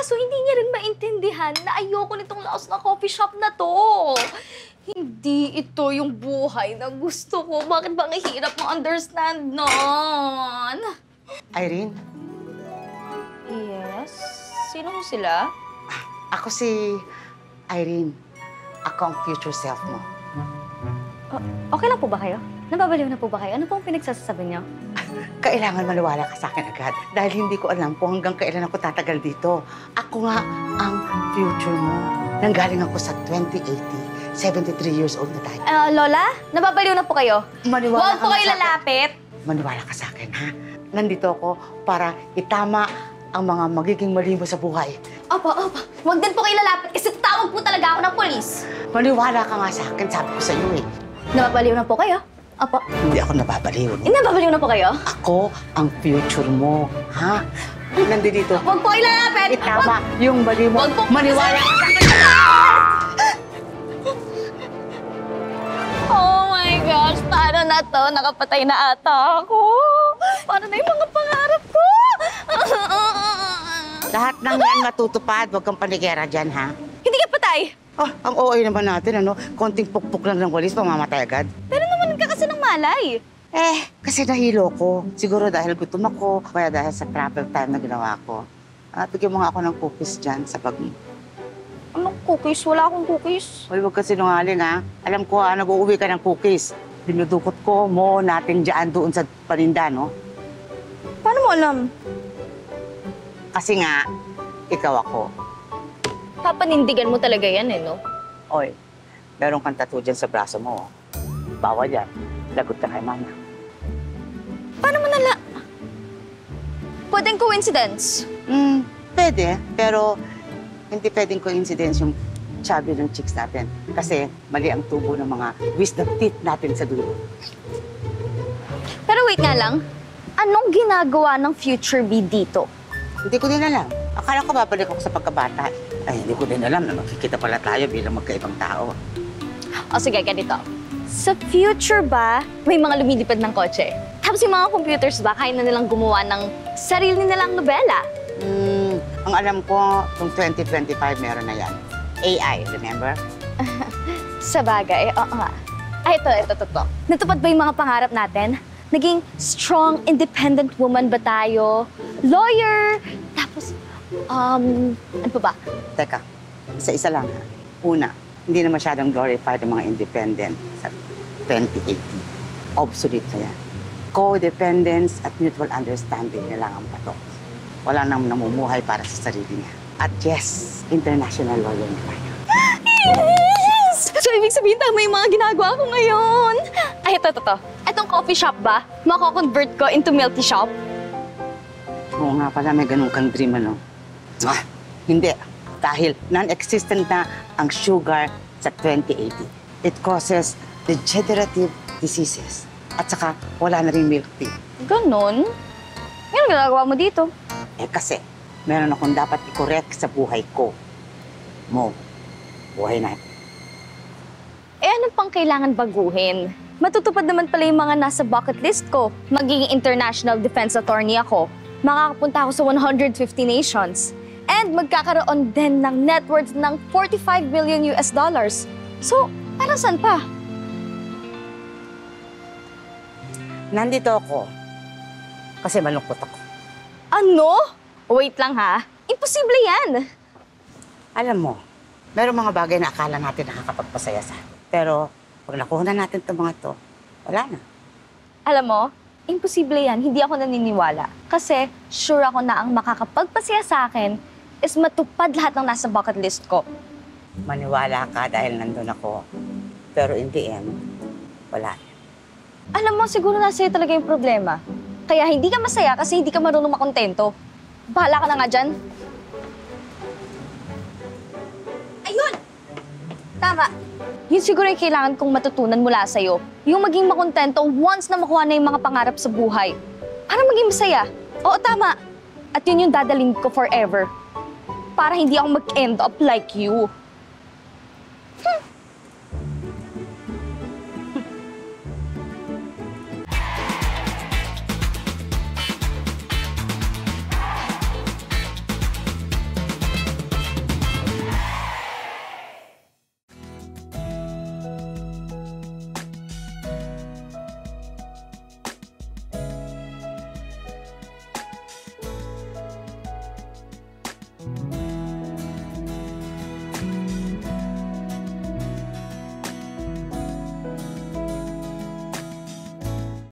Kaso hindi niya rin maintindihan na ayoko nitong laos na coffee shop na to. Hindi ito yung buhay na gusto ko. Bakit ba ang hirap mo understand nun? Irene? Yes? Sino mo sila? Ako si Irene. Ako ang future self mo. Okay lang po ba kayo? Nababaliw na po ba kayo? Ano pong pinagsasabi niyo? Kailangan maniwala ka sa akin agad dahil hindi ko alam kung hanggang kailan ako tatagal dito. Ako nga ang future mo. Nanggaling ako sa 2080. 73 years old na tayo. Lola? Nababaliw na po kayo? Maniwala Huwag po kayo lalapit! Maniwala ka sa akin, ha? Nandito ako para itama ang mga magiging mali mo sa buhay. Opo. Huwag din po kayo lalapit kasi tatawag po talaga ako ng polis. Maniwala ka nga sa akin, sabi ko sa iyo eh. Nababaliw na po kayo? Opo. Hindi ako nababaliw. Nababaliw na po kayo? Ako ang future mo, ha? Nandito. Huwag po kayo lalapit! Itama yung mali mo. Huwag po. Maniwala ka sa akin! Oh my gosh, paano na to? Nakapatay na ata ako. Paano na yung mga pangarap ko? Lahat ng yan matutupad. Huwag kang panigera dyan, ha? Hindi ka patay. Oh, ang OA naman natin, ano? Konting pukpuk lang ng walis, mamamatay agad. Pero naman ka kasi ng malay. Kasi nahilo ko. Siguro dahil gutom ako, kaya dahil sa travel time na ginawa ko. Bigyan mo nga ako ng cookies dyan sa bag mo. Anong cookies? Wala akong cookies. Hoy, huwag ka sinungaling, ha? Alam ko, nag-uuwi ka ng cookies. Dinudukot ko mo natin dyan doon sa paninda, no? Paano mo alam? Kasi nga, ikaw ako. Papanindigan mo talaga yan no? Oy, meron kang tattoo dyan sa braso mo. Bawal yan. Lagot ka kay mama. Paano mo nala... Pwedeng coincidence? Pwede, pero hindi pwedeng coincidence yung chubby ng chicks natin. Kasi mali ang tubo ng mga wisdom teeth natin sa dulo. Pero wait nga lang, anong ginagawa ng future bee dito? Hindi ko din alam. Akala ko babalik ako sa pagkabata. Ay, hindi ko din alam na makikita pala tayo bilang magkaibang tao. O sige, ganito. Sa future ba, may mga lumilipad ng kotse? Tapos yung mga computers ba, kaya na nilang gumawa ng sarili nilang nobela? Ang alam ko, kung 2025 meron na yan. AI, remember? Sa bagay, oo nga. Ay, ito. Natupad ba yung mga pangarap natin? Naging strong, independent woman ba tayo? Lawyer? Tapos, ano pa ba? Teka, isa-isa lang. Una, hindi na masyadong glorified ang mga independent sa 2080. Obsolete na yan. Codependence at mutual understanding na lang ang patok. Wala nang namumuhay para sa sarili niya. At yes, international lawyer na tayo. Yes! So, ibig sabihin tama yung mga ginagawa ko ngayon. Ay, ito. Itong coffee shop ba, mako-convert ko into milk tea shop? Oo nga pala, may ganun kang dream, ano? Hindi. Dahil non-existent na ang sugar sa 2080. It causes degenerative diseases. At saka, wala na rin milk tea. Ganon? Ngayon ginagawa mo dito? Kasi, meron akong dapat i-correct sa buhay ko. Mo, buhay natin. Ano pang kailangan baguhin? Matutupad naman pala yung mga nasa bucket list ko. Magiging international defense attorney ako. Makakapunta ako sa 150 nations. And magkakaroon din ng net worth ng $45 billion. So, para saan pa? Nandito ako kasi malungkot ako. Ano? Wait lang ha. Imposible yan. Alam mo, merong mga bagay na akala natin nakakapagpasaya sa atin. Pero pag nakuha na natin itong mga to, wala na. Alam mo, imposible yan. Hindi ako naniniwala. Kasi sure ako na ang makakapagpasaya sa akin is matupad lahat ng nasa bucket list ko. Maniwala ka dahil nandun ako. Pero in the end, wala. Alam mo, siguro nasa iyo talaga yung problema. Kaya hindi ka masaya kasi hindi ka marunong makontento. Bahala ka na nga dyan. Ayun! Tama. Yun siguro yung kailangan kong matutunan mula sa'yo. Yung maging makontento once na makuha na yung mga pangarap sa buhay. Para maging masaya. Oo, tama. At yun yung dadalhin ko forever. Para hindi ako mag-end up like you.